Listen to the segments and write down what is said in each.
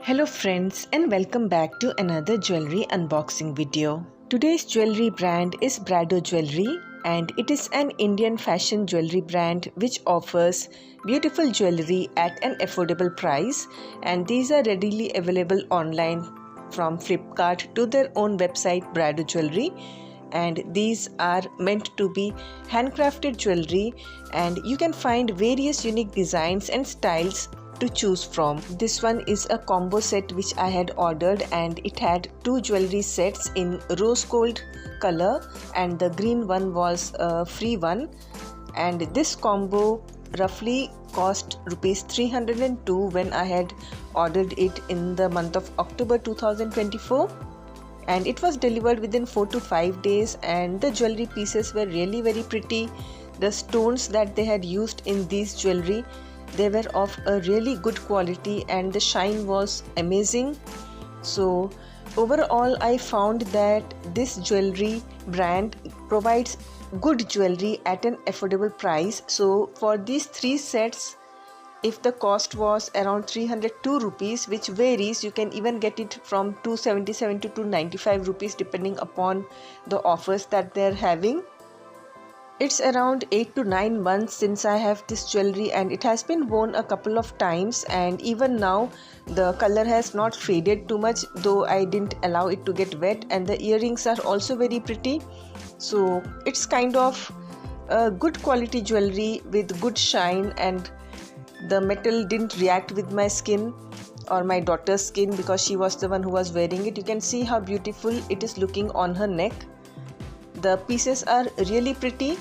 Hello friends and welcome back to another jewelry unboxing video. Today's jewelry brand is Brado Jewellery and it is an Indian fashion jewelry brand which offers beautiful jewelry at an affordable price, and these are readily available online from Flipkart to their own website Brado Jewellery. And these are meant to be handcrafted jewelry, and you can find various unique designs and styles to choose from. This one is a combo set which I had ordered, and it had two jewelry sets in rose gold color and the green one was a free one, and this combo roughly cost rupees 302 when I had ordered it in the month of October 2024, and it was delivered within 4 to 5 days. And the jewelry pieces were really very pretty. The stones that they had used in these jewelry, they were of a really good quality and the shine was amazing. So overall I found that this jewelry brand provides good jewelry at an affordable price. So for these three sets, if the cost was around 302 rupees, which varies, you can even get it from 277 to 295 rupees depending upon the offers that they're having. It's around 8 to 9 months since I have this jewelry, and it has been worn a couple of times, and even now the color has not faded too much, though I didn't allow it to get wet, and the earrings are also very pretty. So it's kind of a good quality jewelry with good shine, and the metal didn't react with my skin or my daughter's skin because she was the one who was wearing it. You can see how beautiful it is looking on her neck. The pieces are really pretty,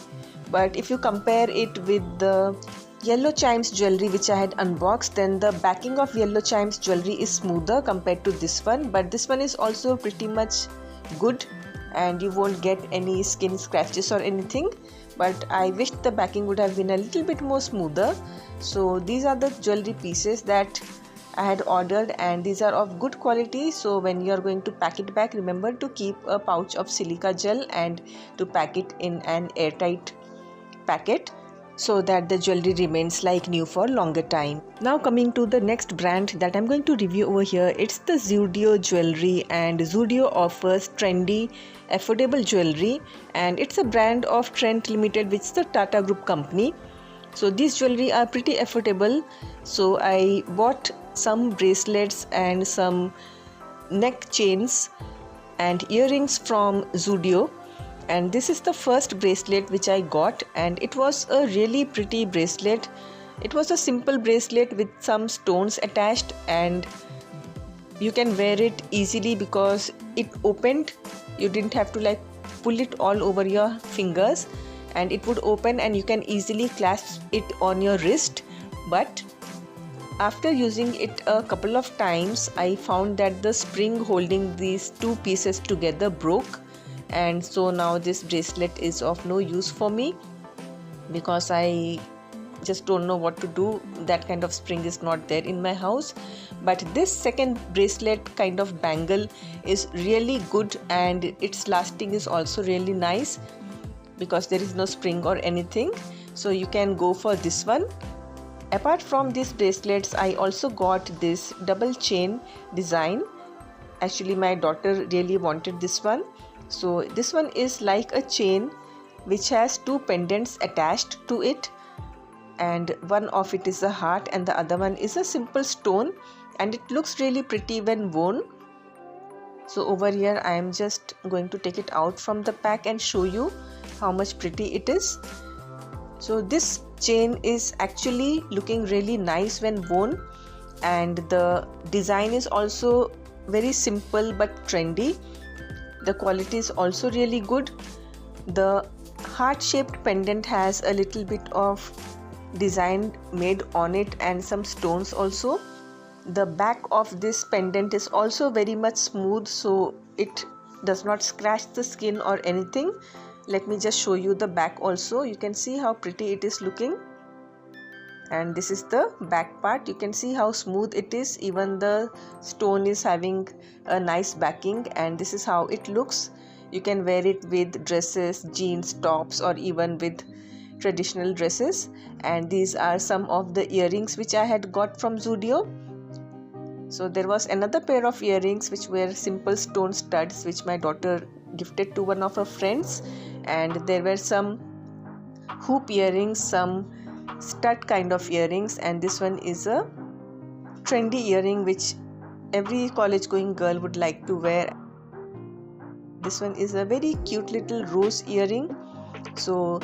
but if you compare it with the Yellow Chimes jewelry which I had unboxed, then the backing of Yellow Chimes jewelry is smoother compared to this one, but this one is also pretty much good and you won't get any skin scratches or anything. But I wish the backing would have been a little bit more smoother. So these are the jewelry pieces that I had ordered, and these are of good quality. So when you are going to pack it back, remember to keep a pouch of silica gel and to pack it in an airtight packet so that the jewelry remains like new for longer time. Now coming to the next brand that I'm going to review over here, it's the Zudio Jewellery, and Zudio offers trendy affordable jewelry, and it's a brand of Trent Limited, which is the Tata Group company. So these jewelry are pretty affordable. So I bought some bracelets and some neck chains and earrings from Zudio, and this is the first bracelet which I got, and it was a really pretty bracelet. It was a simple bracelet with some stones attached, and you can wear it easily because it opened. You didn't have to pull it all over your fingers, and it would open and you can easily clasp it on your wrist. But after using it a couple of times, I found that the spring holding these two pieces together broke, and so now this bracelet is of no use for me because I just don't know what to do. That kind of spring is not there in my house. But this second bracelet kind of bangle is really good, and its lasting is also really nice because there is no spring or anything, so you can go for this one. Apart from these bracelets, I also got this double chain design. Actually my daughter really wanted this one. So this one is like a chain which has two pendants attached to it, and one of it is a heart and the other one is a simple stone, and it looks really pretty when worn. So over here I am just going to take it out from the pack and show you how much pretty it is. So this chain is actually looking really nice when worn, and the design is also very simple but trendy. The quality is also really good. The heart shaped pendant has a little bit of design made on it and some stones also. The back of this pendant is also very much smooth, so it does not scratch the skin or anything. Let me just show you the back also. You can see how pretty it is looking, and this is the back part. You can see how smooth it is. Even the stone is having a nice backing, and this is how it looks. You can wear it with dresses, jeans, tops, or even with traditional dresses. And these are some of the earrings which I had got from Zudio. So there was another pair of earrings which were simple stone studs which my daughter gifted to one of her friends, and there were some hoop earrings, some stud kind of earrings, and this one is a trendy earring which every college going girl would like to wear. This one is a very cute little rose earring. So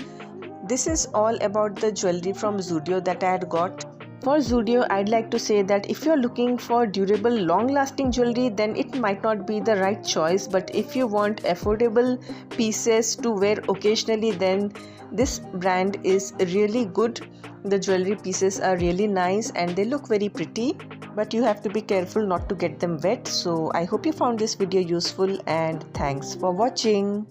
this is all about the jewelry from Zudio that I had got. For Zudio, I'd like to say that if you're looking for durable, long-lasting jewelry, then it might not be the right choice. But if you want affordable pieces to wear occasionally, then this brand is really good. The jewelry pieces are really nice and they look very pretty. But you have to be careful not to get them wet. So I hope you found this video useful, and thanks for watching.